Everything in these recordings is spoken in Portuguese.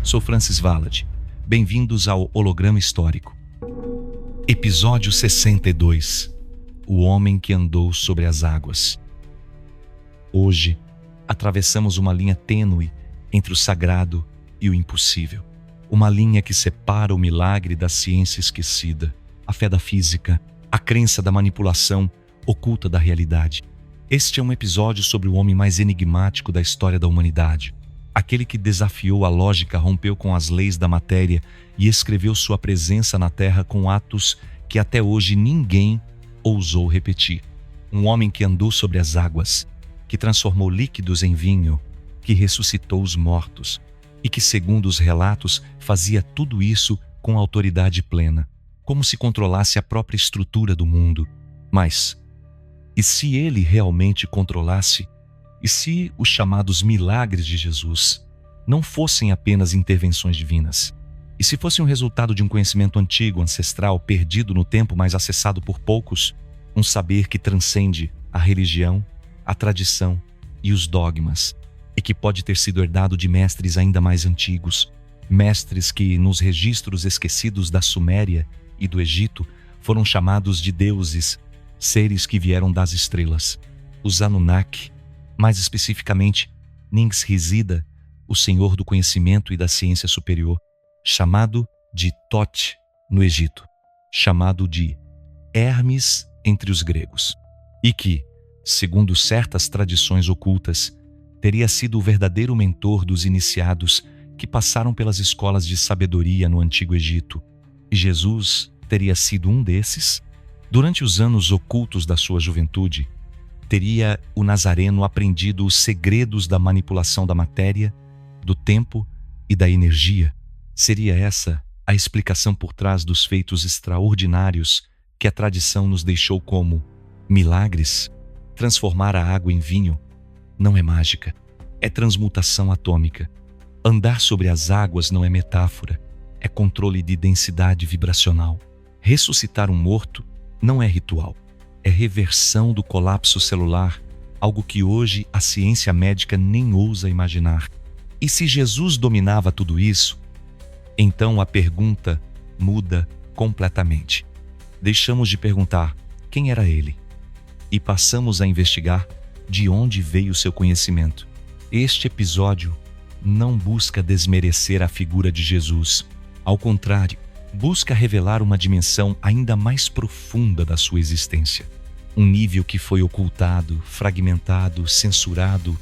Sou Francis Valad. Bem-vindos ao Holograma Histórico. Episódio 62. O Homem que Andou sobre as Águas. Hoje, atravessamos uma linha tênue entre o sagrado e o impossível. Uma linha que separa o milagre da ciência esquecida, a fé da física, a crença da manipulação oculta da realidade. Este é um episódio sobre o homem mais enigmático da história da humanidade. Aquele que desafiou a lógica, rompeu com as leis da matéria e escreveu sua presença na Terra com atos que até hoje ninguém ousou repetir. Um homem que andou sobre as águas, que transformou líquidos em vinho, que ressuscitou os mortos e que, segundo os relatos, fazia tudo isso com autoridade plena, como se controlasse a própria estrutura do mundo. Mas, e se ele realmente controlasse? E se os chamados milagres de Jesus não fossem apenas intervenções divinas? E se fosse um resultado de um conhecimento antigo, ancestral, perdido no tempo, mas acessado por poucos? Um saber que transcende a religião, a tradição e os dogmas, e que pode ter sido herdado de mestres ainda mais antigos, mestres que, nos registros esquecidos da Suméria e do Egito, foram chamados de deuses, seres que vieram das estrelas. Os Anunnaki, mais especificamente Ningshizida, o senhor do conhecimento e da ciência superior, chamado de Thoth no Egito, chamado de Hermes entre os gregos, e que, segundo certas tradições ocultas, teria sido o verdadeiro mentor dos iniciados que passaram pelas escolas de sabedoria no Antigo Egito. E Jesus teria sido um desses? Durante os anos ocultos da sua juventude, teria o Nazareno aprendido os segredos da manipulação da matéria, do tempo e da energia? Seria essa a explicação por trás dos feitos extraordinários que a tradição nos deixou como milagres? Transformar a água em vinho não é mágica, é transmutação atômica. Andar sobre as águas não é metáfora, é controle de densidade vibracional. Ressuscitar um morto não é ritual, é reversão do colapso celular, algo que hoje a ciência médica nem ousa imaginar. E se Jesus dominava tudo isso, então a pergunta muda completamente. Deixamos de perguntar quem era ele e passamos a investigar de onde veio seu conhecimento. Este episódio não busca desmerecer a figura de Jesus. Ao contrário, busca revelar uma dimensão ainda mais profunda da sua existência. Um nível que foi ocultado, fragmentado, censurado,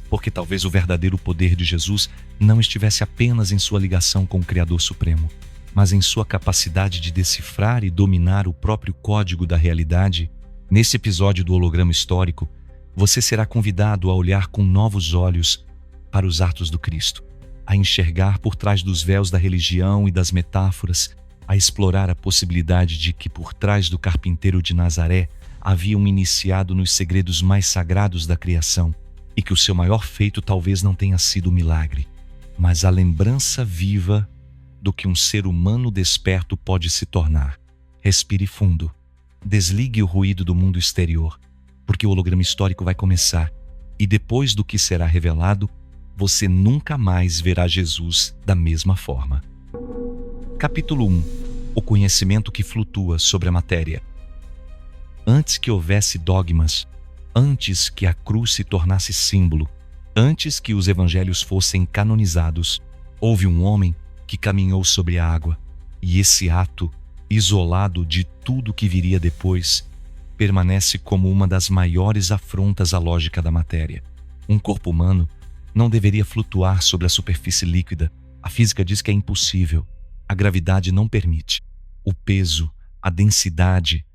porque talvez o verdadeiro poder de Jesus não estivesse apenas em sua ligação com o Criador Supremo, mas em sua capacidade de decifrar e dominar o próprio código da realidade. Nesse episódio do Holograma Histórico, você será convidado a olhar com novos olhos para os atos do Cristo, a enxergar por trás dos véus da religião e das metáforas, a explorar a possibilidade de que por trás do carpinteiro de Nazaré havia um iniciado nos segredos mais sagrados da criação e que o seu maior feito talvez não tenha sido o milagre, mas a lembrança viva do que um ser humano desperto pode se tornar. Respire fundo, desligue o ruído do mundo exterior, porque o holograma histórico vai começar e depois do que será revelado, você nunca mais verá Jesus da mesma forma. Capítulo 1. O conhecimento que flutua sobre a matéria. Antes que houvesse dogmas, antes que a cruz se tornasse símbolo, antes que os evangelhos fossem canonizados, houve um homem que caminhou sobre a água, e esse ato, isolado de tudo que viria depois, permanece como uma das maiores afrontas à lógica da matéria. Um corpo humano não deveria flutuar sobre a superfície líquida. A física diz que é impossível. A gravidade não permite. O peso, a densidade,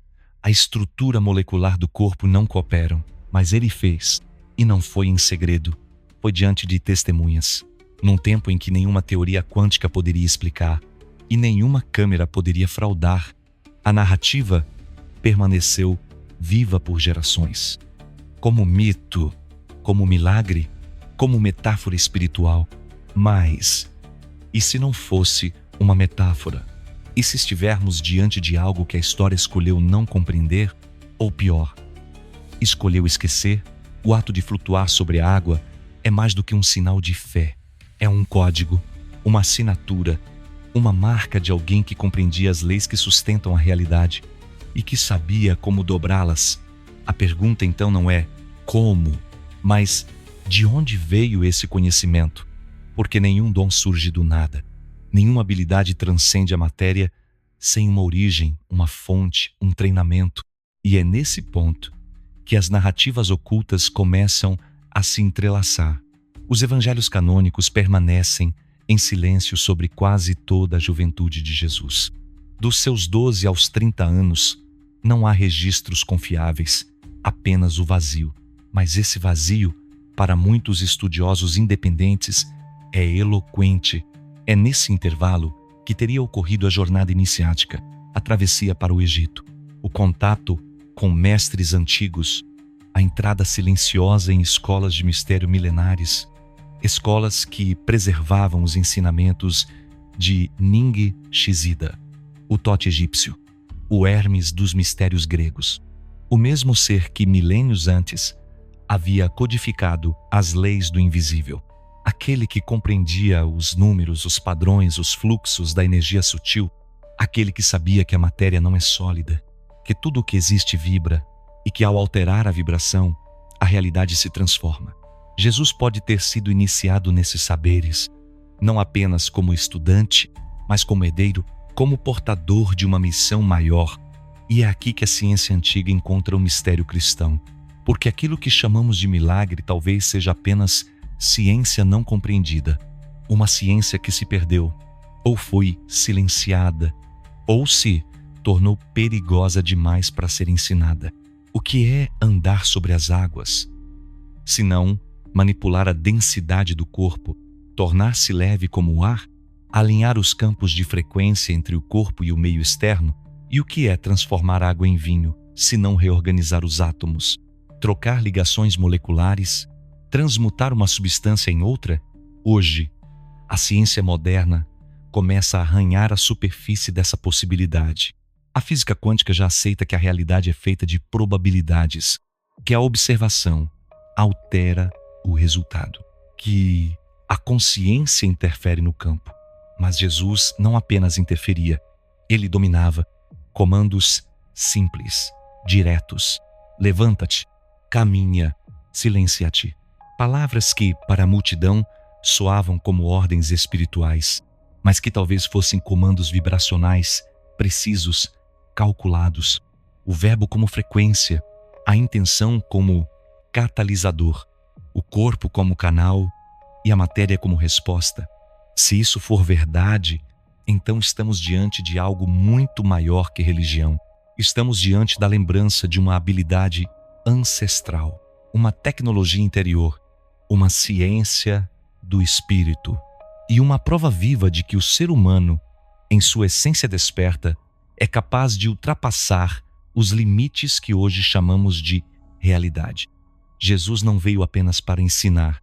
a estrutura molecular do corpo não cooperam. Mas ele fez, e não foi em segredo. Foi diante de testemunhas, num tempo em que nenhuma teoria quântica poderia explicar e nenhuma câmera poderia fraudar. A narrativa permaneceu viva por gerações. Como mito, como milagre, como metáfora espiritual. Mas, e se não fosse uma metáfora? E se estivermos diante de algo que a história escolheu não compreender? Ou pior, escolheu esquecer? O ato de flutuar sobre a água é mais do que um sinal de fé. É um código, uma assinatura, uma marca de alguém que compreendia as leis que sustentam a realidade e que sabia como dobrá-las. A pergunta então não é como, mas de onde veio esse conhecimento? Porque nenhum dom surge do nada. Nenhuma habilidade transcende a matéria sem uma origem, uma fonte, um treinamento. E é nesse ponto que as narrativas ocultas começam a se entrelaçar. Os evangelhos canônicos permanecem em silêncio sobre quase toda a juventude de Jesus. Dos seus 12 aos 30 anos, não há registros confiáveis, apenas o vazio. Mas esse vazio, para muitos estudiosos independentes, é eloquente. É nesse intervalo que teria ocorrido a jornada iniciática, a travessia para o Egito, o contato com mestres antigos, a entrada silenciosa em escolas de mistério milenares, escolas que preservavam os ensinamentos de Ning Shizida, o Tote egípcio, o Hermes dos mistérios gregos, o mesmo ser que milênios antes havia codificado as leis do invisível, aquele que compreendia os números, os padrões, os fluxos da energia sutil, aquele que sabia que a matéria não é sólida, que tudo o que existe vibra e que ao alterar a vibração, a realidade se transforma. Jesus pode ter sido iniciado nesses saberes, não apenas como estudante, mas como herdeiro, como portador de uma missão maior. E é aqui que a ciência antiga encontra o mistério cristão, porque aquilo que chamamos de milagre talvez seja apenas ciência não compreendida, uma ciência que se perdeu, ou foi silenciada, ou se tornou perigosa demais para ser ensinada. O que é andar sobre as águas? Se não manipular a densidade do corpo, tornar-se leve como o ar, alinhar os campos de frequência entre o corpo e o meio externo? E o que é transformar água em vinho, se não reorganizar os átomos, trocar ligações moleculares, transmutar uma substância em outra? Hoje, a ciência moderna começa a arranhar a superfície dessa possibilidade. A física quântica já aceita que a realidade é feita de probabilidades, que a observação altera o resultado, que a consciência interfere no campo. Mas Jesus não apenas interferia, ele dominava. Comandos simples, diretos. Levanta-te, caminha, silencia-te. Palavras que, para a multidão, soavam como ordens espirituais, mas que talvez fossem comandos vibracionais, precisos, calculados. O verbo como frequência, a intenção como catalisador, o corpo como canal e a matéria como resposta. Se isso for verdade, então estamos diante de algo muito maior que religião. Estamos diante da lembrança de uma habilidade ancestral, uma tecnologia interior, uma ciência do espírito e uma prova viva de que o ser humano, em sua essência desperta, é capaz de ultrapassar os limites que hoje chamamos de realidade. Jesus não veio apenas para ensinar,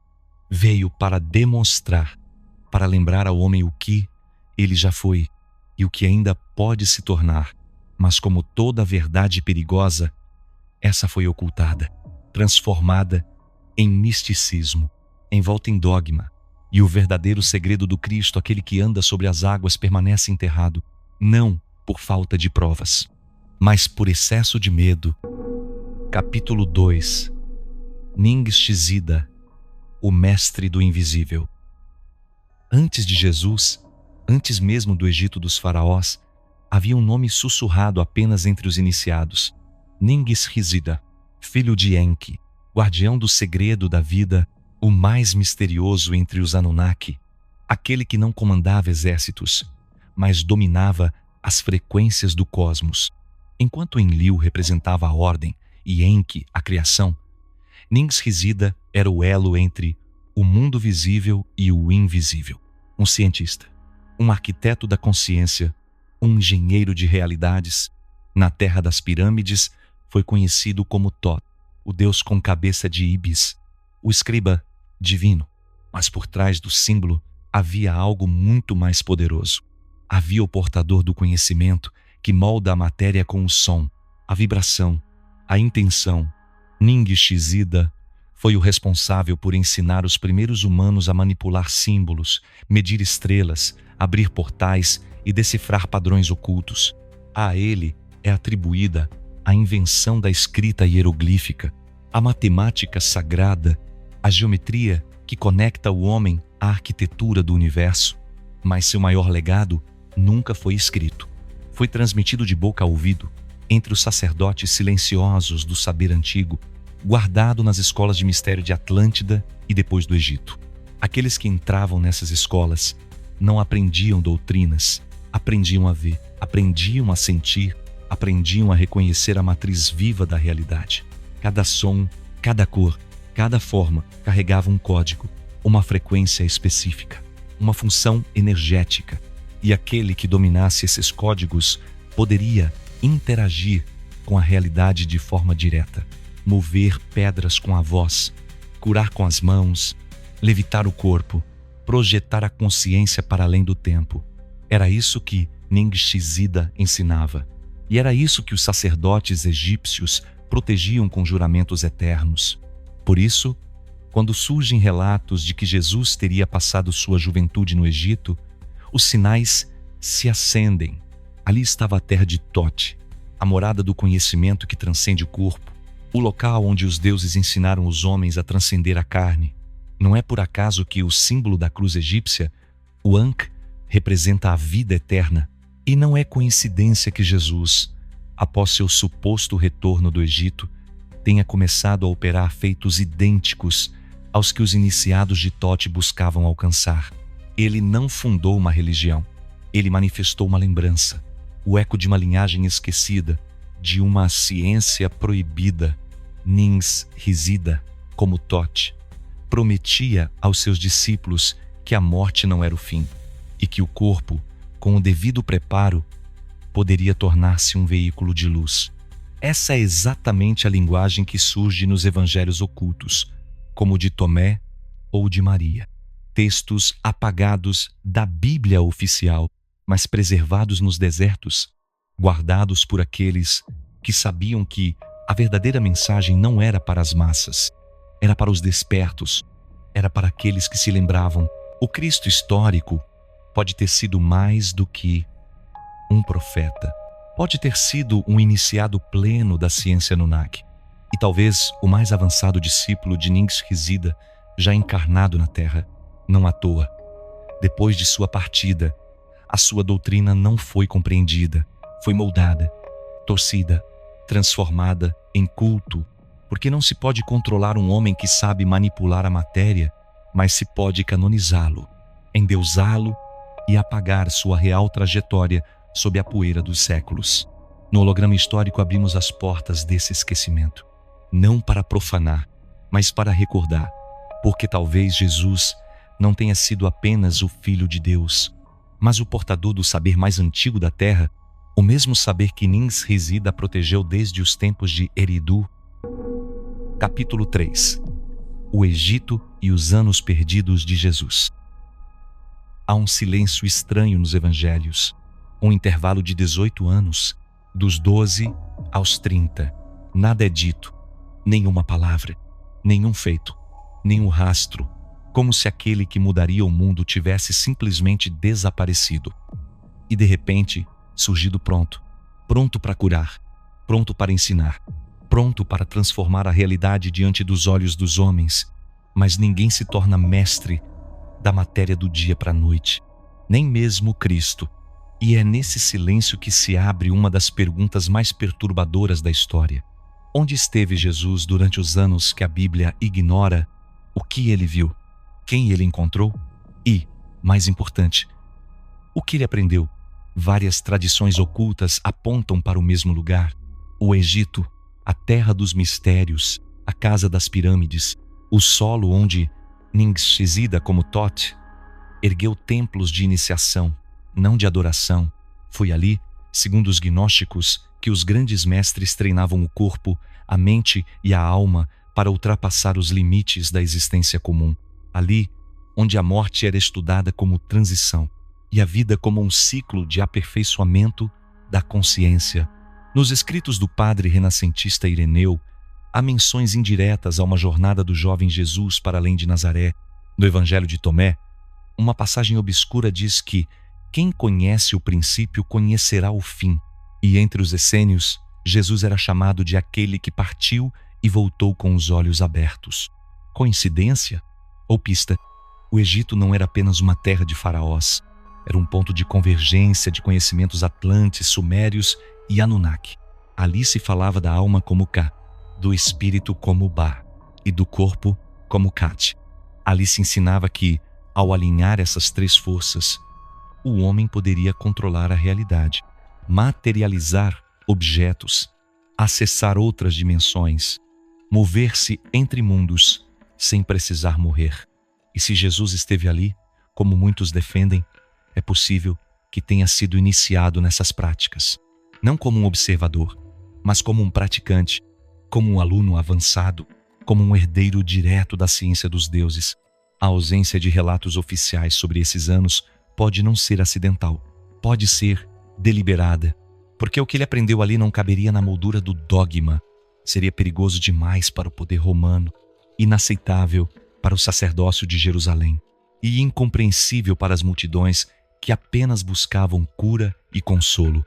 veio para demonstrar, para lembrar ao homem o que ele já foi e o que ainda pode se tornar. Mas como toda verdade perigosa, essa foi ocultada, transformada em misticismo, envolta em dogma. E o verdadeiro segredo do Cristo, aquele que anda sobre as águas, permanece enterrado, não por falta de provas, mas por excesso de medo. Capítulo 2. Ning Shizida, o mestre do invisível. Antes de Jesus, antes mesmo do Egito dos faraós, havia um nome sussurrado apenas entre os iniciados: Ning Shizida, filho de Enki, guardião do segredo da vida, o mais misterioso entre os Anunnaki, aquele que não comandava exércitos, mas dominava as frequências do cosmos. Enquanto Enlil representava a ordem e Enki a criação, Ning Shizida era o elo entre o mundo visível e o invisível. Um cientista, um arquiteto da consciência, um engenheiro de realidades. Na terra das pirâmides, foi conhecido como Thoth, o deus com cabeça de íbis, o escriba divino. Mas por trás do símbolo havia algo muito mais poderoso. Havia o portador do conhecimento que molda a matéria com o som, a vibração, a intenção. Ning Shizida Foi o responsável por ensinar os primeiros humanos a manipular símbolos, medir estrelas, abrir portais e decifrar padrões ocultos. A ele é atribuída a invenção da escrita hieroglífica, a matemática sagrada, a geometria que conecta o homem à arquitetura do universo. Mas seu maior legado nunca foi escrito. Foi transmitido de boca a ouvido, entre os sacerdotes silenciosos do saber antigo, guardado nas escolas de mistério de Atlântida e depois do Egito. Aqueles que entravam nessas escolas não aprendiam doutrinas, aprendiam a ver, aprendiam a sentir, aprendiam a reconhecer a matriz viva da realidade. Cada som, cada cor, cada forma carregava um código, uma frequência específica, uma função energética, e aquele que dominasse esses códigos poderia interagir com a realidade de forma direta, mover pedras com a voz, curar com as mãos, levitar o corpo, projetar a consciência para além do tempo. Era isso que Ningxi-Zida ensinava. E era isso que os sacerdotes egípcios protegiam com juramentos eternos. Por isso, quando surgem relatos de que Jesus teria passado sua juventude no Egito, os sinais se acendem. Ali estava a terra de Tote, a morada do conhecimento que transcende o corpo, o local onde os deuses ensinaram os homens a transcender a carne. Não é por acaso que o símbolo da cruz egípcia, o Ankh, representa a vida eterna. E não é coincidência que Jesus, após seu suposto retorno do Egito, tenha começado a operar feitos idênticos aos que os iniciados de Tote buscavam alcançar. Ele não fundou uma religião, ele manifestou uma lembrança, o eco de uma linhagem esquecida, de uma ciência proibida. Ningxi-Zida, como Tote, prometia aos seus discípulos que a morte não era o fim e que o corpo, com o devido preparo, poderia tornar-se um veículo de luz. Essa é exatamente a linguagem que surge nos evangelhos ocultos, como o de Tomé ou de Maria. Textos apagados da Bíblia oficial, mas preservados nos desertos, guardados por aqueles que sabiam que a verdadeira mensagem não era para as massas, era para os despertos, era para aqueles que se lembravam. O Cristo histórico pode ter sido mais do que um profeta. Pode ter sido um iniciado pleno da ciência Anunnaki e talvez o mais avançado discípulo de Ningxi-Zida já encarnado na Terra. Não à toa, depois de sua partida, a sua doutrina não foi compreendida, foi moldada, torcida, transformada em culto, porque não se pode controlar um homem que sabe manipular a matéria, mas se pode canonizá-lo, endeusá-lo e apagar sua real trajetória sob a poeira dos séculos. No holograma histórico abrimos as portas desse esquecimento, não para profanar, mas para recordar, porque talvez Jesus não tenha sido apenas o Filho de Deus, mas o portador do saber mais antigo da Terra, o mesmo saber que Ningxi-Zida protegeu desde os tempos de Eridu. Capítulo 3. O Egito e os anos perdidos de Jesus. Há um silêncio estranho nos evangelhos, um intervalo de 18 anos, dos 12 aos 30. Nada é dito, nenhuma palavra, nenhum feito, nenhum rastro, como se aquele que mudaria o mundo tivesse simplesmente desaparecido. E de repente, surgido pronto para curar, pronto para ensinar, pronto para transformar a realidade diante dos olhos dos homens. Mas ninguém se torna mestre da matéria do dia para a noite, nem mesmo Cristo. E é nesse silêncio que se abre uma das perguntas mais perturbadoras da história. Onde esteve Jesus durante os anos que a Bíblia ignora? O que ele viu? Quem ele encontrou? E, mais importante, o que ele aprendeu? Várias tradições ocultas apontam para o mesmo lugar: o Egito, a terra dos mistérios, a casa das pirâmides, o solo onde Ningxi-Zida, como Tote, ergueu templos de iniciação, não de adoração. Foi ali, segundo os gnósticos, que os grandes mestres treinavam o corpo, a mente e a alma para ultrapassar os limites da existência comum. Ali, onde a morte era estudada como transição e a vida como um ciclo de aperfeiçoamento da consciência. Nos escritos do padre renascentista Ireneu, Há menções indiretas a uma jornada do jovem Jesus para além de Nazaré. No Evangelho de Tomé, uma passagem obscura diz que quem conhece o princípio conhecerá o fim. E entre os essênios, Jesus era chamado de aquele que partiu e voltou com os olhos abertos. Coincidência? Ou pista? O Egito não era apenas uma terra de faraós. Era um ponto de convergência de conhecimentos atlantes, sumérios e Anunnaki. Ali se falava da alma como Ka, do espírito como Ba e do corpo como Kat. Ali se ensinava que, ao alinhar essas três forças, o homem poderia controlar a realidade, materializar objetos, acessar outras dimensões, mover-se entre mundos sem precisar morrer. E se Jesus esteve ali, como muitos defendem, é possível que tenha sido iniciado nessas práticas, não como um observador, mas como um praticante, como um aluno avançado, como um herdeiro direto da ciência dos deuses. A ausência de relatos oficiais sobre esses anos pode não ser acidental, pode ser deliberada, porque o que ele aprendeu ali não caberia na moldura do dogma. Seria perigoso demais para o poder romano, inaceitável para o sacerdócio de Jerusalém e incompreensível para as multidões que apenas buscavam cura e consolo.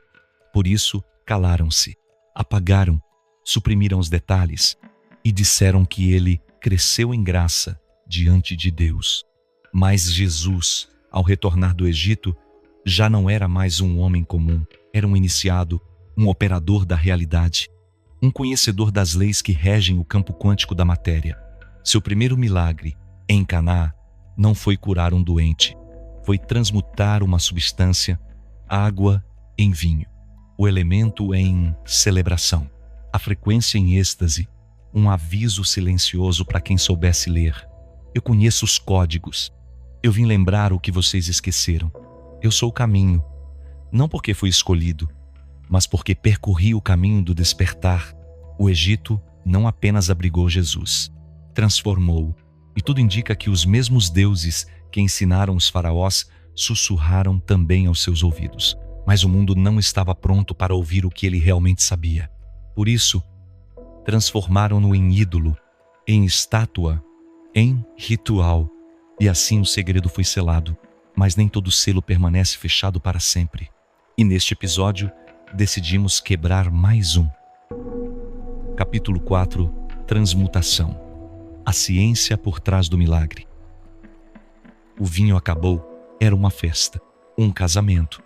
Por isso, calaram-se, apagaram, suprimiram os detalhes e disseram que ele cresceu em graça diante de Deus. Mas Jesus, ao retornar do Egito, já não era mais um homem comum, era um iniciado, um operador da realidade, um conhecedor das leis que regem o campo quântico da matéria. Seu primeiro milagre, em Caná, não foi curar um doente, foi transmutar uma substância, água, em vinho, o elemento em celebração, a frequência em êxtase, um aviso silencioso para quem soubesse ler. Eu conheço os códigos. Eu vim lembrar o que vocês esqueceram. Eu sou o caminho, não porque fui escolhido, mas porque percorri o caminho do despertar. O Egito não apenas abrigou Jesus, transformou-o, e tudo indica que os mesmos deuses que ensinaram os faraós sussurraram também aos seus ouvidos. Mas o mundo não estava pronto para ouvir o que ele realmente sabia. Por isso, transformaram-no em ídolo, em estátua, em ritual. E assim o segredo foi selado. Mas nem todo selo permanece fechado para sempre. E neste episódio, decidimos quebrar mais um. Capítulo 4. Transmutação. A ciência por trás do milagre. O vinho acabou. Era uma festa, um casamento.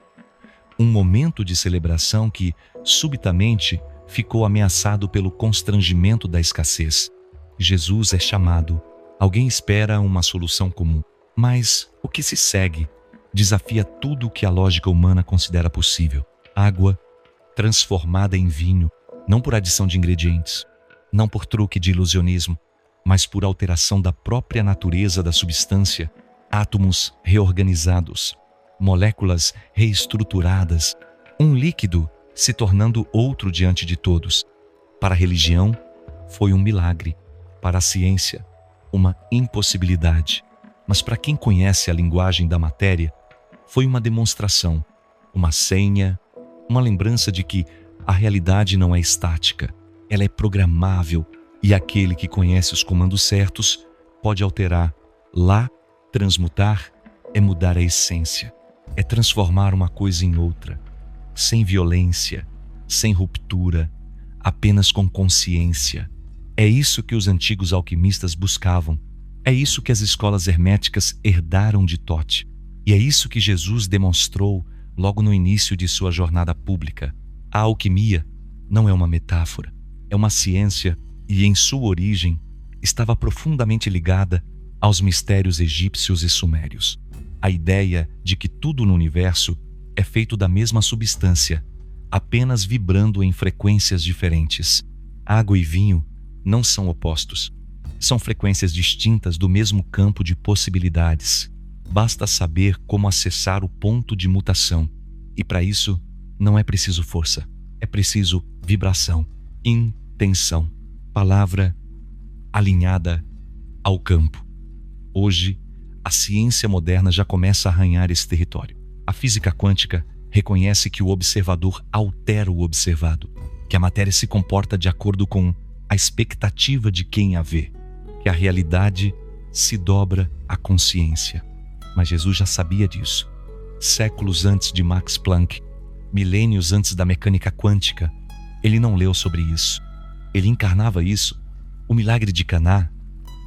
Um momento de celebração que, subitamente, ficou ameaçado pelo constrangimento da escassez. Jesus é chamado. Alguém espera uma solução comum. Mas o que se segue desafia tudo o que a lógica humana considera possível. Água transformada em vinho, não por adição de ingredientes, não por truque de ilusionismo, mas por alteração da própria natureza da substância, átomos reorganizados, moléculas reestruturadas, um líquido se tornando outro diante de todos. Para a religião, foi um milagre. Para a ciência, uma impossibilidade. Mas para quem conhece a linguagem da matéria, foi uma demonstração, uma senha, uma lembrança de que a realidade não é estática, ela é programável e aquele que conhece os comandos certos pode alterar. Lá, transmutar é mudar a essência, é transformar uma coisa em outra, sem violência, sem ruptura, apenas com consciência. É isso que os antigos alquimistas buscavam. É isso que as escolas herméticas herdaram de Thoth. E é isso que Jesus demonstrou logo no início de sua jornada pública. A alquimia não é uma metáfora, é uma ciência e, em sua origem, estava profundamente ligada aos mistérios egípcios e sumérios. A ideia de que tudo no universo é feito da mesma substância, apenas vibrando em frequências diferentes. Água e vinho não são opostos. São frequências distintas do mesmo campo de possibilidades. Basta saber como acessar o ponto de mutação. E para isso, não é preciso força. É preciso vibração, intenção, palavra alinhada ao campo. Hoje, a ciência moderna já começa a arranhar esse território. A física quântica reconhece que o observador altera o observado, que a matéria se comporta de acordo com a expectativa de quem a vê, que a realidade se dobra à consciência. Mas Jesus já sabia disso. Séculos antes de Max Planck, milênios antes da mecânica quântica, ele não leu sobre isso. Ele encarnava isso. O milagre de Caná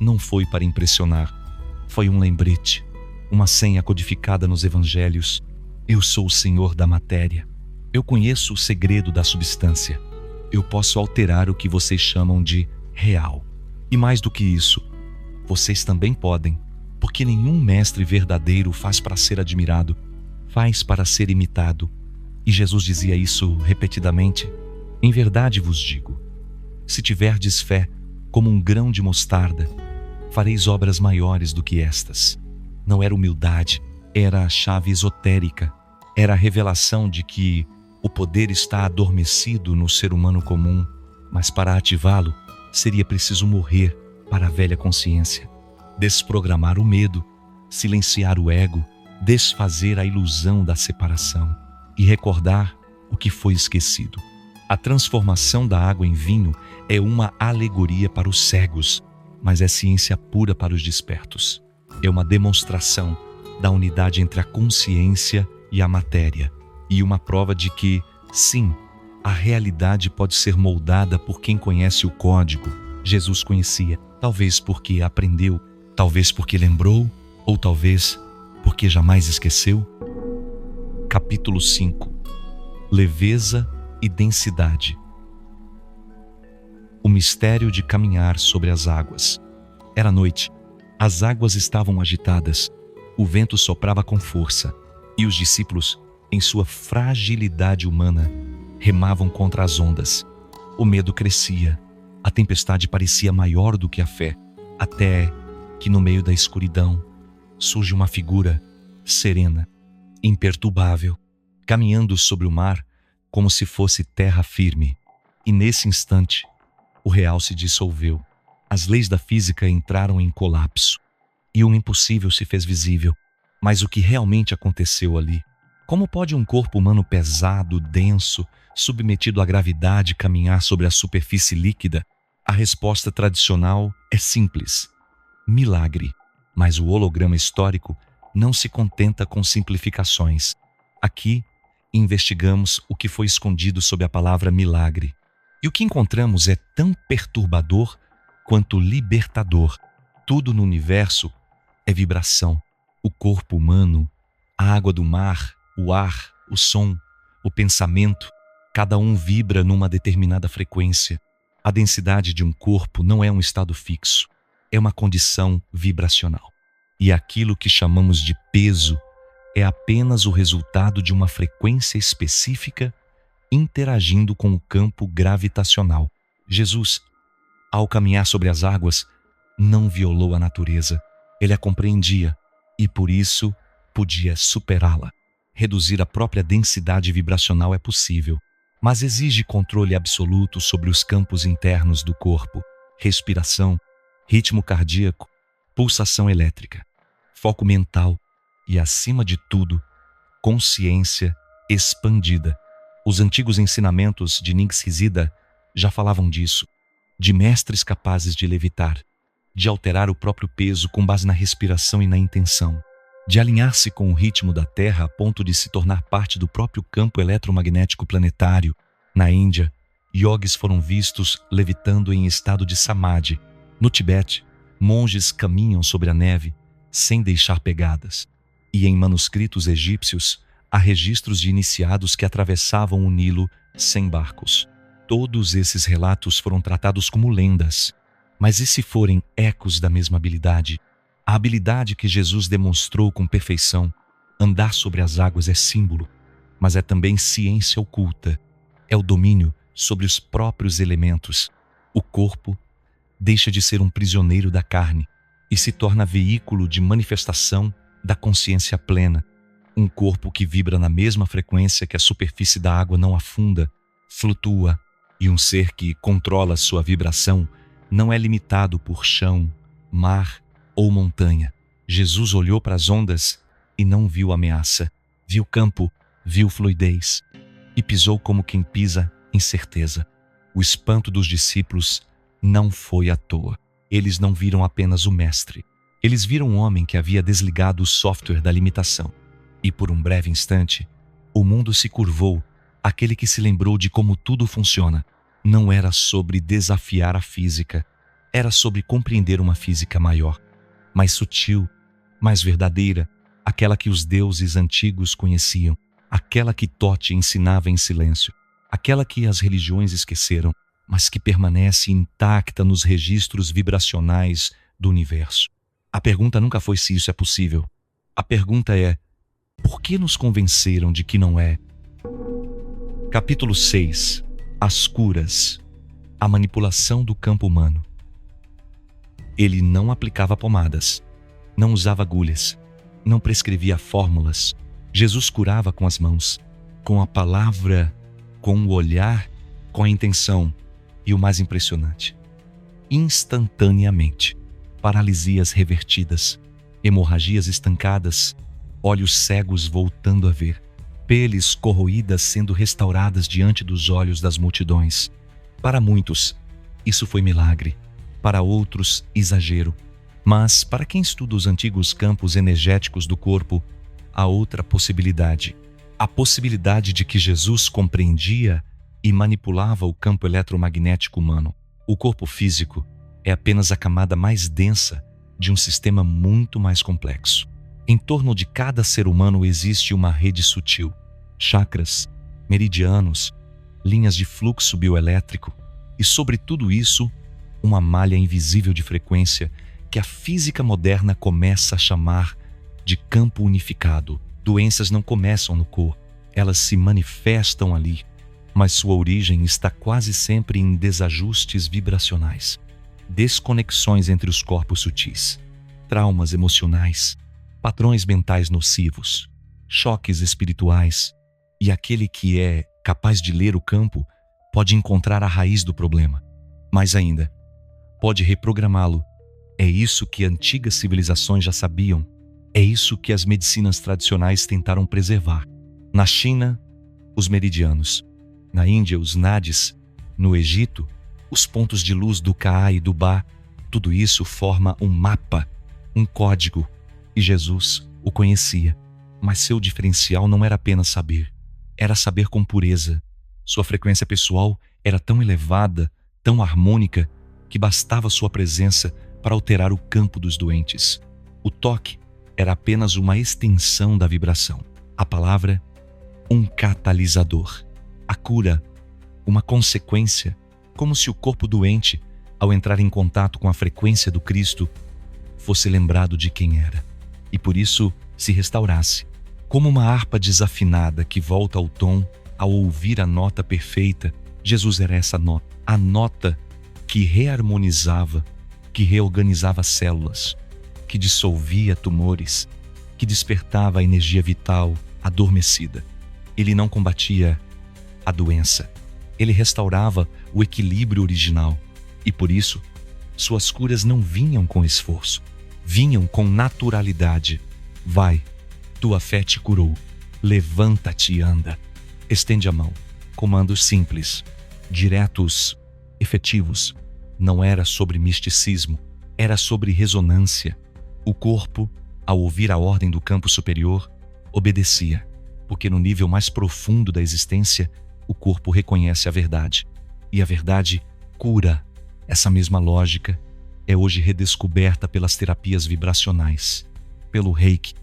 não foi para impressionar. Foi um lembrete, uma senha codificada nos evangelhos. Eu sou o Senhor da matéria. Eu conheço o segredo da substância. Eu posso alterar o que vocês chamam de real. E mais do que isso, vocês também podem, porque nenhum mestre verdadeiro faz para ser admirado, faz para ser imitado. E Jesus dizia isso repetidamente. Em verdade vos digo, se tiverdes fé como um grão de mostarda, fareis obras maiores do que estas. Não era humildade, era a chave esotérica, era a revelação de que o poder está adormecido no ser humano comum, mas para ativá-lo seria preciso morrer para a velha consciência, desprogramar o medo, silenciar o ego, desfazer a ilusão da separação e recordar o que foi esquecido. A transformação da água em vinho é uma alegoria para os cegos, mas é ciência pura para os despertos. É uma demonstração da unidade entre a consciência e a matéria, e uma prova de que, sim, a realidade pode ser moldada por quem conhece o código. Jesus conhecia, talvez porque aprendeu, talvez porque lembrou, ou talvez porque jamais esqueceu. Capítulo 5. Leveza e densidade. O mistério de caminhar sobre as águas. Era noite. As águas estavam agitadas. O vento soprava com força. E os discípulos, em sua fragilidade humana, remavam contra as ondas. O medo crescia. A tempestade parecia maior do que a fé. Até que no meio da escuridão surge uma figura serena, imperturbável, caminhando sobre o mar como se fosse terra firme. E nesse instante, o real se dissolveu. As leis da física entraram em colapso. E o impossível se fez visível. Mas o que realmente aconteceu ali? Como pode um corpo humano pesado, denso, submetido à gravidade, caminhar sobre a superfície líquida? A resposta tradicional é simples: milagre. Mas o holograma histórico não se contenta com simplificações. Aqui, investigamos o que foi escondido sob a palavra milagre. E o que encontramos é tão perturbador quanto libertador. Tudo no universo é vibração. O corpo humano, a água do mar, o ar, o som, o pensamento, cada um vibra numa determinada frequência. A densidade de um corpo não é um estado fixo, é uma condição vibracional. E aquilo que chamamos de peso é apenas o resultado de uma frequência específica interagindo com o campo gravitacional. Jesus, ao caminhar sobre as águas, não violou a natureza. Ele a compreendia e, por isso, podia superá-la. Reduzir a própria densidade vibracional é possível, mas exige controle absoluto sobre os campos internos do corpo: respiração, ritmo cardíaco, pulsação elétrica, foco mental e, acima de tudo, consciência expandida. Os antigos ensinamentos de Ningxi Zida já falavam disso, de mestres capazes de levitar, de alterar o próprio peso com base na respiração e na intenção, de alinhar-se com o ritmo da Terra a ponto de se tornar parte do próprio campo eletromagnético planetário. Na Índia, yogis foram vistos levitando em estado de samadhi. No Tibete, monges caminham sobre a neve sem deixar pegadas. E em manuscritos egípcios, há registros de iniciados que atravessavam o Nilo sem barcos. Todos esses relatos foram tratados como lendas. Mas e se forem ecos da mesma habilidade? A habilidade que Jesus demonstrou com perfeição. Andar sobre as águas é símbolo, mas é também ciência oculta. É o domínio sobre os próprios elementos. O corpo deixa de ser um prisioneiro da carne e se torna veículo de manifestação da consciência plena. Um corpo que vibra na mesma frequência que a superfície da água não afunda, flutua. E um ser que controla sua vibração não é limitado por chão, mar ou montanha. Jesus olhou para as ondas e não viu ameaça. Viu campo, viu fluidez e pisou como quem pisa em certeza. O espanto dos discípulos não foi à toa. Eles não viram apenas o mestre. Eles viram um homem que havia desligado o software da limitação. E por um breve instante, o mundo se curvou àquele que se lembrou de como tudo funciona. Não era sobre desafiar a física, era sobre compreender uma física maior, mais sutil, mais verdadeira, aquela que os deuses antigos conheciam, aquela que Tote ensinava em silêncio, aquela que as religiões esqueceram, mas que permanece intacta nos registros vibracionais do universo. A pergunta nunca foi se isso é possível. A pergunta é: por que nos convenceram de que não é? Capítulo 6. As curas. A manipulação do campo humano. Ele não aplicava pomadas, não usava agulhas, não prescrevia fórmulas. Jesus curava com as mãos, com a palavra, com o olhar, com a intenção. E o mais impressionante, instantaneamente, paralisias revertidas, hemorragias estancadas, olhos cegos voltando a ver, peles corroídas sendo restauradas diante dos olhos das multidões. Para muitos, isso foi milagre, para outros, exagero. Mas, para quem estuda os antigos campos energéticos do corpo, há outra possibilidade. A possibilidade de que Jesus compreendia e manipulava o campo eletromagnético humano. O corpo físico é apenas a camada mais densa de um sistema muito mais complexo. Em torno de cada ser humano existe uma rede sutil, chakras, meridianos, linhas de fluxo bioelétrico e, sobre tudo isso, uma malha invisível de frequência que a física moderna começa a chamar de campo unificado. Doenças não começam no corpo, elas se manifestam ali, mas sua origem está quase sempre em desajustes vibracionais, desconexões entre os corpos sutis, traumas emocionais, padrões mentais nocivos, choques espirituais, e aquele que é capaz de ler o campo pode encontrar a raiz do problema. Mais ainda, pode reprogramá-lo. É isso que antigas civilizações já sabiam. É isso que as medicinas tradicionais tentaram preservar. Na China, os meridianos. Na Índia, os nadis. No Egito, os pontos de luz do Ka e do Ba. Tudo isso forma um mapa, um código. E Jesus o conhecia. Mas seu diferencial não era apenas saber. Era saber com pureza. Sua frequência pessoal era tão elevada, tão harmônica, que bastava sua presença para alterar o campo dos doentes. O toque era apenas uma extensão da vibração. A palavra, um catalisador. A cura, uma consequência, como se o corpo doente, ao entrar em contato com a frequência do Cristo, fosse lembrado de quem era, e por isso se restaurasse. Como uma harpa desafinada que volta ao tom ao ouvir a nota perfeita, Jesus era essa nota, a nota que reharmonizava, que reorganizava células, que dissolvia tumores, que despertava a energia vital adormecida. Ele não combatia a doença, ele restaurava o equilíbrio original, e por isso suas curas não vinham com esforço, vinham com naturalidade. Vai, tua fé te curou, levanta-te e anda. Estende a mão. Comandos simples, diretos, efetivos. Não era sobre misticismo, era sobre ressonância. O corpo, ao ouvir a ordem do campo superior, obedecia, porque no nível mais profundo da existência, o corpo reconhece a verdade. E a verdade cura. Essa mesma lógica é hoje redescoberta pelas terapias vibracionais, pelo Reiki,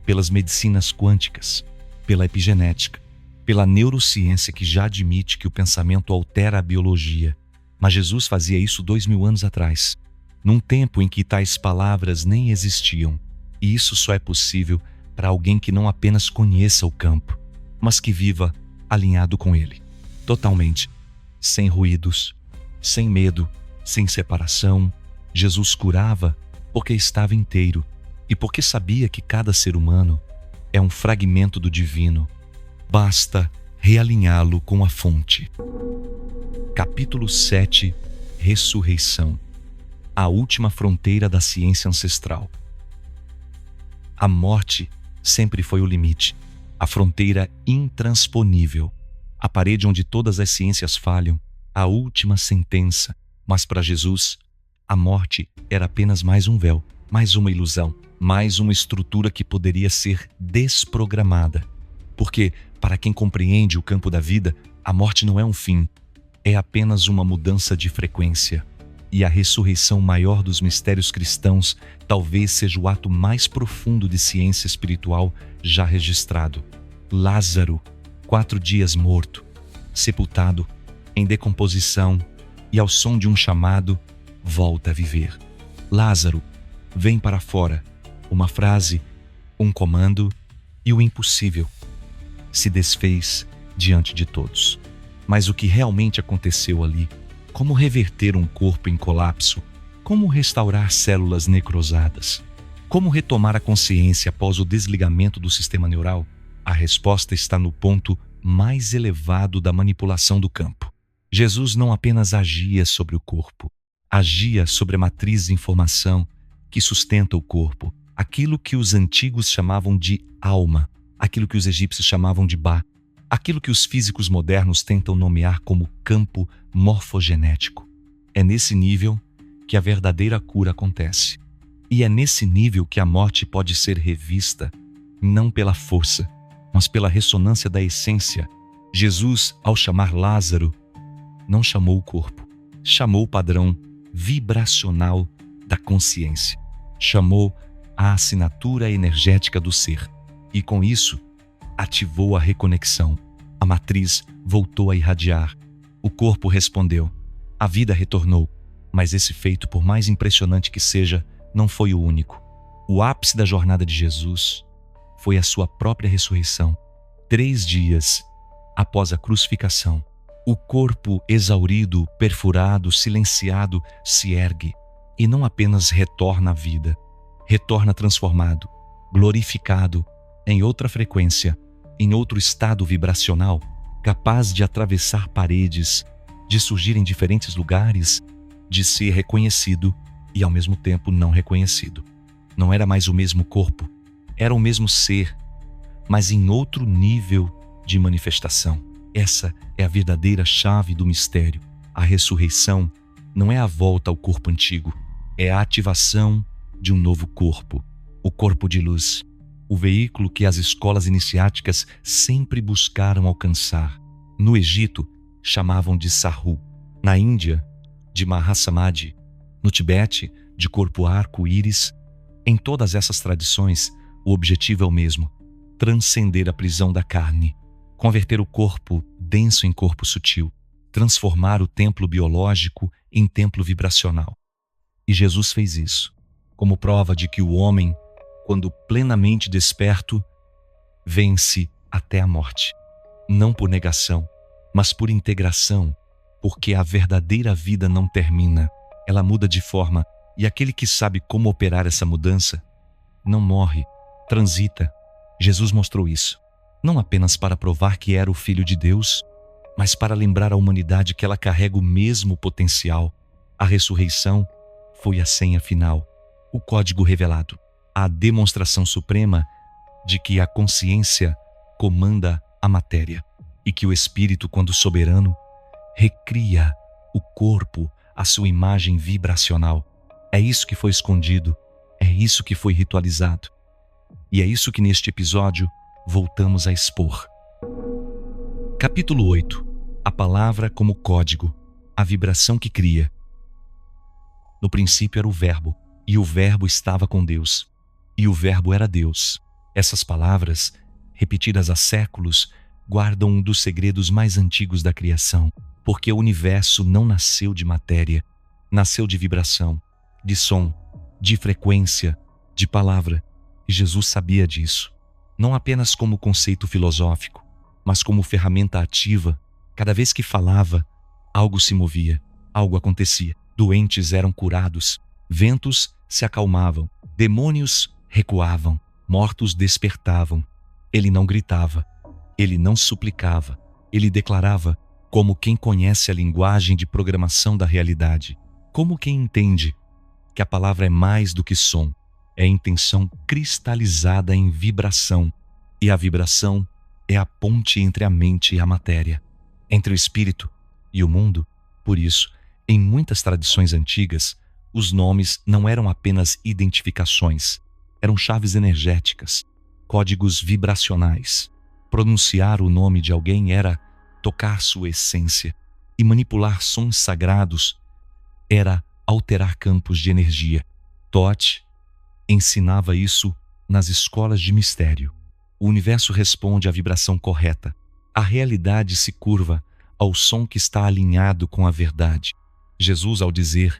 pelas medicinas quânticas, pela epigenética, pela neurociência que já admite que o pensamento altera a biologia. Mas Jesus fazia isso 2000 anos atrás, num tempo em que tais palavras nem existiam. E isso só é possível para alguém que não apenas conheça o campo, mas que viva alinhado com ele, totalmente, sem ruídos, sem medo, sem separação. Jesus curava porque estava inteiro e porque sabia que cada ser humano é um fragmento do divino. Basta realinhá-lo com a fonte. Capítulo 7. Ressurreição. A última fronteira da ciência ancestral. A morte sempre foi o limite, a fronteira intransponível, a parede onde todas as ciências falham, a última sentença, Mas para Jesus, a morte era apenas mais um véu, mais uma ilusão, mais uma estrutura que poderia ser desprogramada. Porque, para quem compreende o campo da vida, a morte não é um fim, é apenas uma mudança de frequência. E a ressurreição maior dos mistérios cristãos talvez seja o ato mais profundo de ciência espiritual já registrado. Lázaro, 4 dias morto, sepultado, em decomposição, e ao som de um chamado, volta a viver. Lázaro, vem para fora. Uma frase, um comando, e o impossível se desfez diante de todos. Mas o que realmente aconteceu ali? Como reverter um corpo em colapso? Como restaurar células necrosadas? Como retomar a consciência após o desligamento do sistema neural? A resposta está no ponto mais elevado da manipulação do campo. Jesus não apenas agia sobre o corpo, agia sobre a matriz de informação que sustenta o corpo, aquilo que os antigos chamavam de alma, aquilo que os egípcios chamavam de Ba, aquilo que os físicos modernos tentam nomear como campo morfogenético. É nesse nível que a verdadeira cura acontece. E é nesse nível que a morte pode ser revista, não pela força, mas pela ressonância da essência. Jesus, ao chamar Lázaro, não chamou o corpo, chamou o padrão vibracional da consciência, chamou a assinatura energética do ser. E com isso, ativou a reconexão. A matriz voltou a irradiar. O corpo respondeu. A vida retornou. Mas esse feito, por mais impressionante que seja, não foi o único. O ápice da jornada de Jesus foi a sua própria ressurreição. 3 dias após a crucificação, o corpo exaurido, perfurado, silenciado, se ergue e não apenas retorna à vida, retorna transformado, glorificado, em outra frequência, em outro estado vibracional, capaz de atravessar paredes, de surgir em diferentes lugares, de ser reconhecido e ao mesmo tempo não reconhecido. Não era mais o mesmo corpo, era o mesmo ser, mas em outro nível de manifestação. Essa é a verdadeira chave do mistério. A ressurreição não é a volta ao corpo antigo, é a ativação de um novo corpo, o corpo de luz, o veículo que as escolas iniciáticas sempre buscaram alcançar. No Egito, chamavam de Sahu, na Índia, de Mahasamadhi, no Tibete, de corpo arco-íris. Em todas essas tradições, o objetivo é o mesmo: transcender a prisão da carne, converter o corpo denso em corpo sutil, transformar o templo biológico em templo vibracional. E Jesus fez isso, como prova de que o homem, quando plenamente desperto, vence até a morte. Não por negação, mas por integração, porque a verdadeira vida não termina, ela muda de forma, e aquele que sabe como operar essa mudança, não morre, transita. Jesus mostrou isso, não apenas para provar que era o Filho de Deus, mas para lembrar à humanidade que ela carrega o mesmo potencial. A ressurreição foi a senha final, o código revelado, a demonstração suprema de que a consciência comanda a matéria e que o espírito, quando soberano, recria o corpo à sua imagem vibracional. É isso que foi escondido, é isso que foi ritualizado. E é isso que neste episódio voltamos a expor. Capítulo 8. A palavra como código, a vibração que cria. No princípio era o Verbo, e o Verbo estava com Deus, e o Verbo era Deus. Essas palavras, repetidas há séculos, guardam um dos segredos mais antigos da criação, porque o universo não nasceu de matéria, nasceu de vibração, de som, de frequência, de palavra. E Jesus sabia disso, não apenas como conceito filosófico, mas como ferramenta ativa. Cada vez que falava, algo se movia, algo acontecia. Doentes eram curados, ventos se acalmavam, demônios recuavam, mortos despertavam. Ele não gritava, ele não suplicava, ele declarava, como quem conhece a linguagem de programação da realidade, como quem entende que a palavra é mais do que som, é intenção cristalizada em vibração, e a vibração é a ponte entre a mente e a matéria, entre o espírito e o mundo. Por isso, Em muitas tradições antigas, os nomes não eram apenas identificações, eram chaves energéticas, códigos vibracionais. Pronunciar o nome de alguém era tocar sua essência, e manipular sons sagrados era alterar campos de energia. Thoth ensinava isso nas escolas de mistério. O universo responde à vibração correta. A realidade se curva ao som que está alinhado com a verdade. Jesus, ao dizer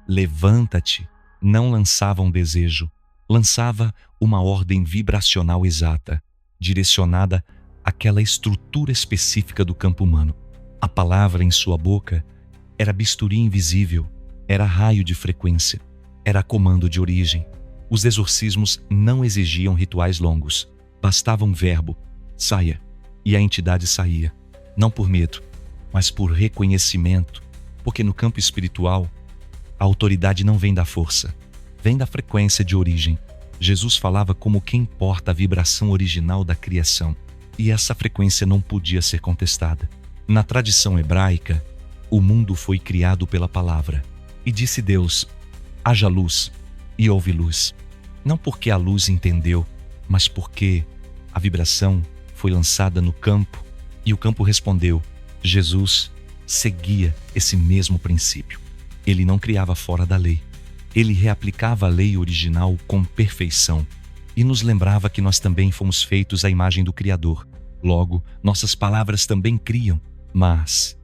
"levanta-te", não lançava um desejo, lançava uma ordem vibracional exata, direcionada àquela estrutura específica do campo humano. A palavra em sua boca era bisturi invisível, era raio de frequência, era comando de origem. Os exorcismos não exigiam rituais longos, bastava um verbo, saia, e a entidade saía, não por medo, mas por reconhecimento, porque no campo espiritual, a autoridade não vem da força, vem da frequência de origem. Jesus falava como quem porta a vibração original da criação, e essa frequência não podia ser contestada. Na tradição hebraica, o mundo foi criado pela palavra, e disse Deus: haja luz, e houve luz. Não porque a luz entendeu, mas porque a vibração foi lançada no campo, e o campo respondeu. Jesus seguia esse mesmo princípio. Ele não criava fora da lei. Ele reaplicava a lei original com perfeição e nos lembrava que nós também fomos feitos à imagem do Criador. Logo, nossas palavras também criam. Mas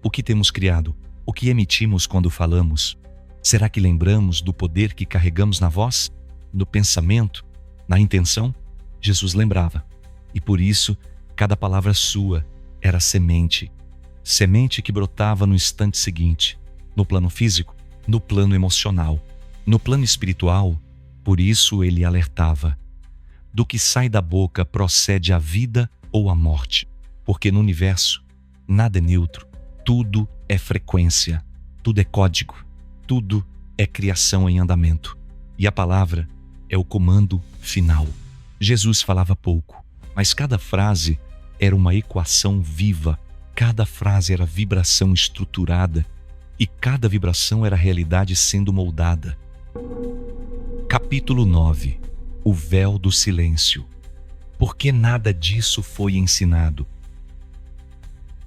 o que temos criado? O que emitimos quando falamos? Será que lembramos do poder que carregamos na voz, no pensamento, na intenção? Jesus lembrava. E por isso, cada palavra sua era semente. Semente que brotava no instante seguinte. No plano físico, no plano emocional, no plano espiritual. Por isso ele alertava: do que sai da boca procede a vida ou a morte, porque no universo nada é neutro, tudo é frequência, tudo é código, tudo é criação em andamento, e a palavra é o comando final. Jesus falava pouco, mas cada frase era uma equação viva, cada frase era vibração estruturada, e cada vibração era realidade sendo moldada. Capítulo 9. O véu do silêncio. Por que nada disso foi ensinado?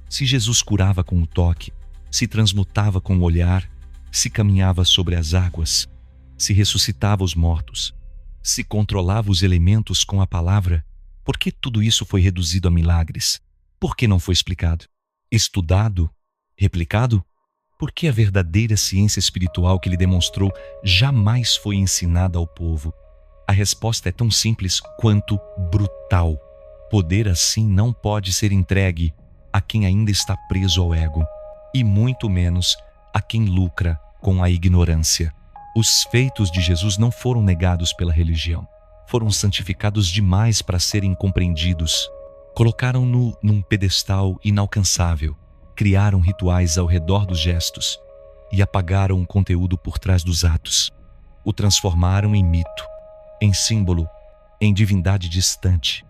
Se Jesus curava com o toque, se transmutava com o olhar, se caminhava sobre as águas, se ressuscitava os mortos, se controlava os elementos com a palavra, por que tudo isso foi reduzido a milagres? Por que não foi explicado? Estudado? Replicado? Por que a verdadeira ciência espiritual que ele demonstrou jamais foi ensinada ao povo? A resposta é tão simples quanto brutal. Poder assim não pode ser entregue a quem ainda está preso ao ego, e muito menos a quem lucra com a ignorância. Os feitos de Jesus não foram negados pela religião. Foram santificados demais para serem compreendidos. Colocaram-no num pedestal inalcançável. Criaram rituais ao redor dos gestos e apagaram o conteúdo por trás dos atos. O transformaram em mito, em símbolo, em divindade distante.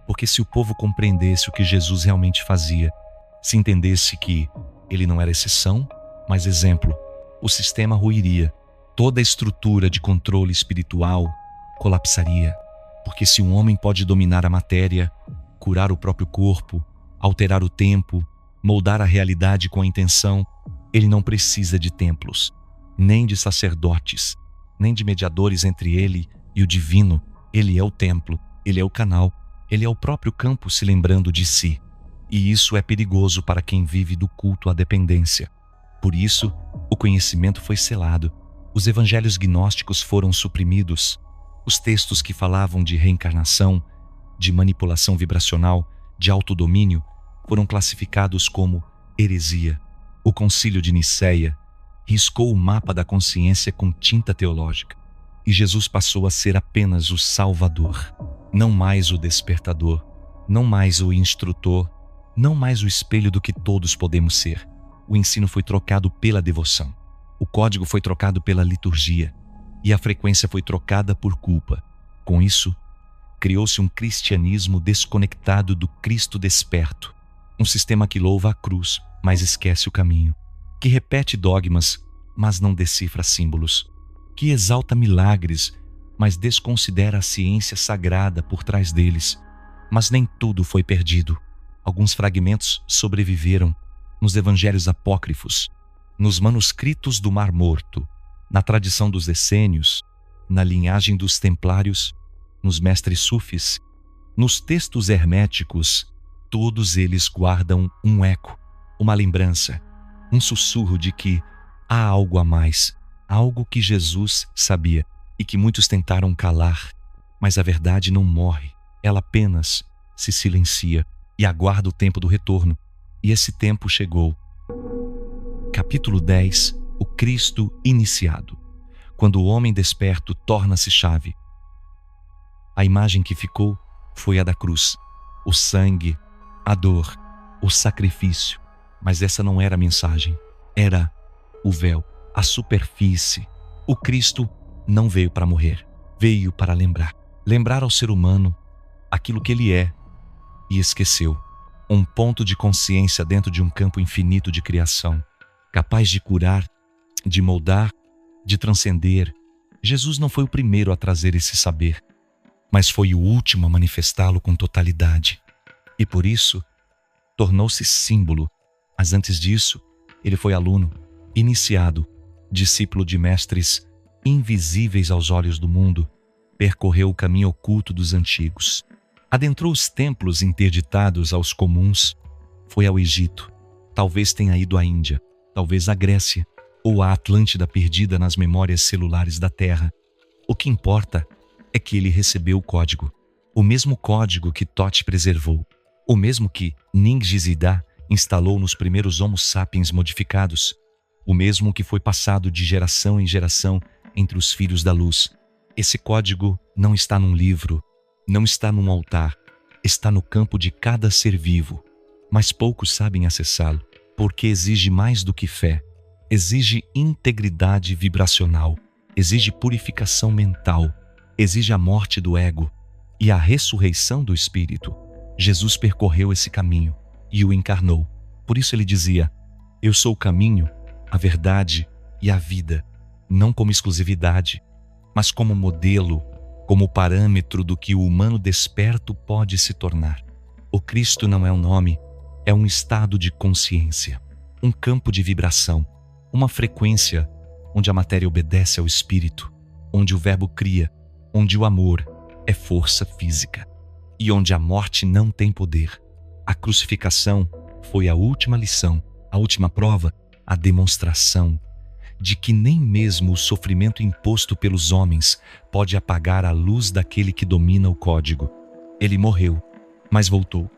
Porque se o povo compreendesse o que Jesus realmente fazia, se entendesse que ele não era exceção, mas exemplo, o sistema ruiria. Toda a estrutura de controle espiritual colapsaria. Porque se um homem pode dominar a matéria, curar o próprio corpo, alterar o tempo, moldar a realidade com a intenção, ele não precisa de templos, nem de sacerdotes, nem de mediadores entre ele e o divino. Ele é o templo, ele é o canal, ele é o próprio campo se lembrando de si. E isso é perigoso para quem vive do culto à dependência. Por isso, o conhecimento foi selado, os evangelhos gnósticos foram suprimidos, os textos que falavam de reencarnação, de manipulação vibracional, de autodomínio, foram classificados como heresia. O Concílio de Nicéia riscou o mapa da consciência com tinta teológica, e Jesus passou a ser apenas o Salvador, não mais o despertador, não mais o instrutor, não mais o espelho do que todos podemos ser. O ensino foi trocado pela devoção, o código foi trocado pela liturgia, e a frequência foi trocada por culpa. Com isso, criou-se um cristianismo desconectado do Cristo desperto, um sistema que louva a cruz, mas esquece o caminho. que repete dogmas, mas não decifra símbolos, que exalta milagres, mas desconsidera a ciência sagrada por trás deles. Mas nem tudo foi perdido. Alguns fragmentos sobreviveram nos evangelhos apócrifos, nos manuscritos do Mar Morto, na tradição dos essênios, na linhagem dos templários, nos mestres sufis, nos textos herméticos. Todos eles guardam um eco, uma lembrança, um sussurro de que há algo a mais, algo que Jesus sabia e que muitos tentaram calar, mas a verdade não morre, ela apenas se silencia e aguarda o tempo do retorno. E esse tempo chegou. Capítulo 10. O Cristo iniciado. Quando o homem desperto torna-se chave. A imagem que ficou foi a da cruz, o sangue, a dor, o sacrifício. Mas essa não era a mensagem, era o véu, a superfície. O Cristo não veio para morrer, veio para lembrar ao ser humano aquilo que ele é, e esqueceu. Um ponto de consciência dentro de um campo infinito de criação, capaz de curar, de moldar, de transcender. Jesus não foi o primeiro a trazer esse saber, mas foi o último a manifestá-lo com totalidade. E por isso, tornou-se símbolo. Mas antes disso, ele foi aluno, iniciado, discípulo de mestres invisíveis aos olhos do mundo, percorreu o caminho oculto dos antigos, adentrou os templos interditados aos comuns, foi ao Egito, talvez tenha ido à Índia, talvez à Grécia, ou à Atlântida perdida nas memórias celulares da Terra. O que importa é que ele recebeu o código, o mesmo código que Thoth preservou, o mesmo que Ningishzida instalou nos primeiros Homo sapiens modificados, o mesmo que foi passado de geração em geração entre os filhos da luz. Esse código não está num livro, não está num altar, está no campo de cada ser vivo, mas poucos sabem acessá-lo, porque exige mais do que fé, exige integridade vibracional, exige purificação mental, exige a morte do ego e a ressurreição do espírito. Jesus percorreu esse caminho e o encarnou. Por isso ele dizia: eu sou o caminho, a verdade e a vida, não como exclusividade, mas como modelo, como parâmetro do que o humano desperto pode se tornar. O Cristo não é um nome, é um estado de consciência, um campo de vibração, uma frequência onde a matéria obedece ao espírito, onde o verbo cria, onde o amor é força física e onde a morte não tem poder. A crucificação foi a última lição, a última prova, a demonstração de que nem mesmo o sofrimento imposto pelos homens pode apagar a luz daquele que domina o código. Ele morreu, mas voltou,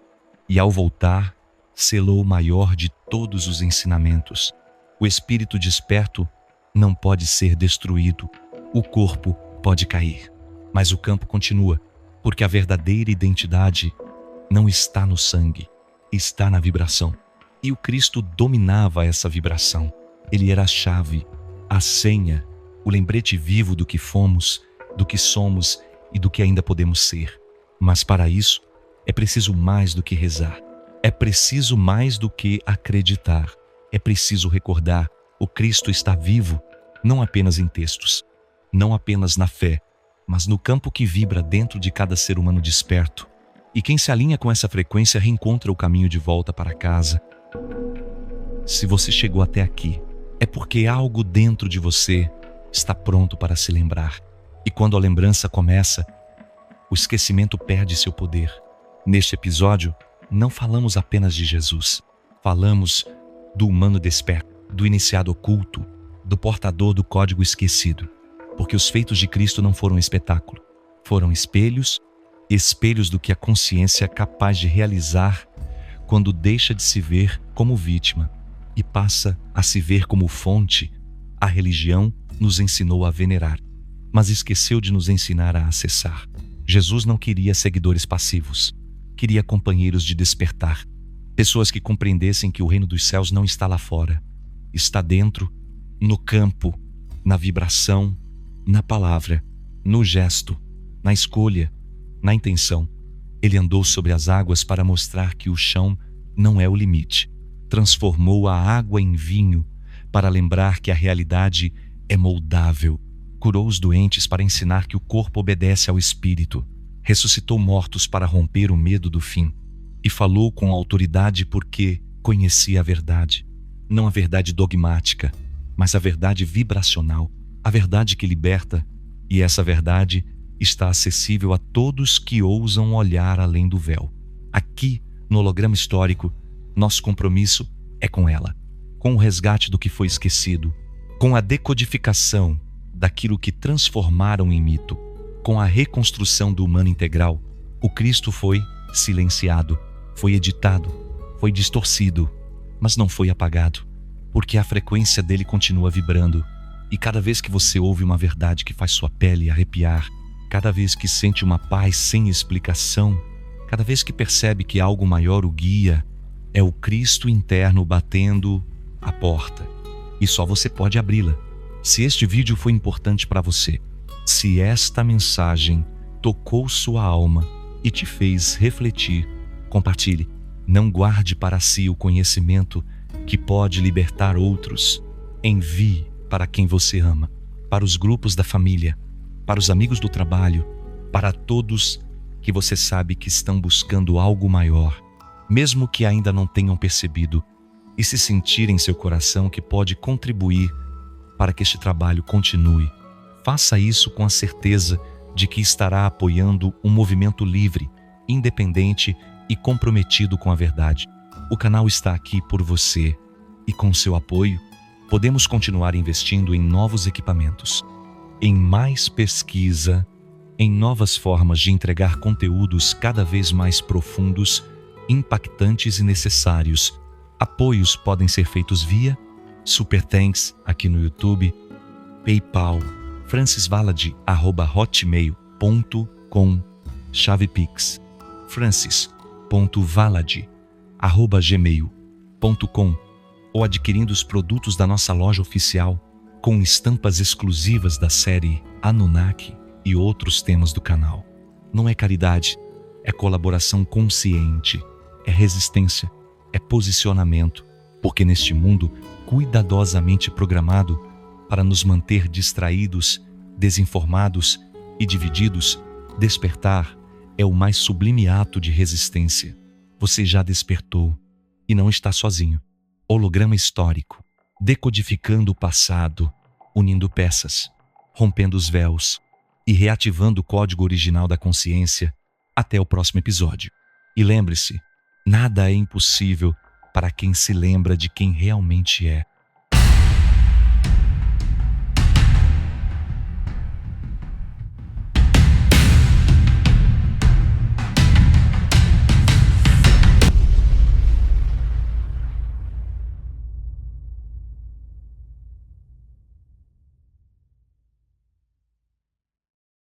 e ao voltar, selou o maior de todos os ensinamentos. O espírito desperto não pode ser destruído, o corpo pode cair, mas o campo continua, porque a verdadeira identidade não está no sangue, está na vibração. E o Cristo dominava essa vibração. Ele era a chave, a senha, o lembrete vivo do que fomos, do que somos e do que ainda podemos ser. Mas para isso, é preciso mais do que rezar. É preciso mais do que acreditar. É preciso recordar: o Cristo está vivo, não apenas em textos, não apenas na fé, mas no campo que vibra dentro de cada ser humano desperto. E quem se alinha com essa frequência reencontra o caminho de volta para casa. Se você chegou até aqui, é porque algo dentro de você está pronto para se lembrar. E quando a lembrança começa, o esquecimento perde seu poder. Neste episódio, não falamos apenas de Jesus. Falamos do humano desperto, do iniciado oculto, do portador do código esquecido. Porque os feitos de Cristo não foram espetáculo. Foram espelhos, espelhos do que a consciência é capaz de realizar quando deixa de se ver como vítima e passa a se ver como fonte. A religião nos ensinou a venerar, mas esqueceu de nos ensinar a acessar. Jesus não queria seguidores passivos, queria companheiros de despertar, pessoas que compreendessem que o reino dos céus não está lá fora, está dentro, no campo, na vibração, na palavra, no gesto, na escolha, na intenção. Ele andou sobre as águas para mostrar que o chão não é o limite. Transformou a água em vinho para lembrar que a realidade é moldável. Curou os doentes para ensinar que o corpo obedece ao espírito. Ressuscitou mortos para romper o medo do fim. E falou com autoridade porque conhecia a verdade. Não a verdade dogmática, mas a verdade vibracional, a verdade que liberta. E essa verdade está acessível a todos que ousam olhar além do véu. Aqui, no holograma histórico, nosso compromisso é com ela, com o resgate do que foi esquecido, com a decodificação daquilo que transformaram em mito, com a reconstrução do humano integral. O Cristo foi silenciado, foi editado, foi distorcido, mas não foi apagado, porque a frequência dele continua vibrando. E cada vez que você ouve uma verdade que faz sua pele arrepiar, cada vez que sente uma paz sem explicação, cada vez que percebe que algo maior o guia, é o Cristo interno batendo a porta. E só você pode abri-la. Se este vídeo foi importante para você, se esta mensagem tocou sua alma e te fez refletir, compartilhe. Não guarde para si o conhecimento que pode libertar outros. Envie para quem você ama, para os grupos da família, para os amigos do trabalho, para todos que você sabe que estão buscando algo maior, mesmo que ainda não tenham percebido, e se sentir em seu coração que pode contribuir para que este trabalho continue. Faça isso com a certeza de que estará apoiando um movimento livre, independente e comprometido com a verdade. O canal está aqui por você e com seu apoio, podemos continuar investindo em novos equipamentos, em mais pesquisa, em novas formas de entregar conteúdos cada vez mais profundos, impactantes e necessários. Apoios podem ser feitos via Super Thanks aqui no YouTube, PayPal, francisvalade@hotmail.com, chave Pix, francis.valade@gmail.com, ou adquirindo os produtos da nossa loja oficial com estampas exclusivas da série Anunnaki e outros temas do canal. Não é caridade, é colaboração consciente, é resistência, é posicionamento, porque neste mundo cuidadosamente programado para nos manter distraídos, desinformados e divididos, despertar é o mais sublime ato de resistência. Você já despertou e não está sozinho. Holograma histórico, decodificando o passado, unindo peças, rompendo os véus e reativando o código original da consciência. Até o próximo episódio. E lembre-se, nada é impossível para quem se lembra de quem realmente é.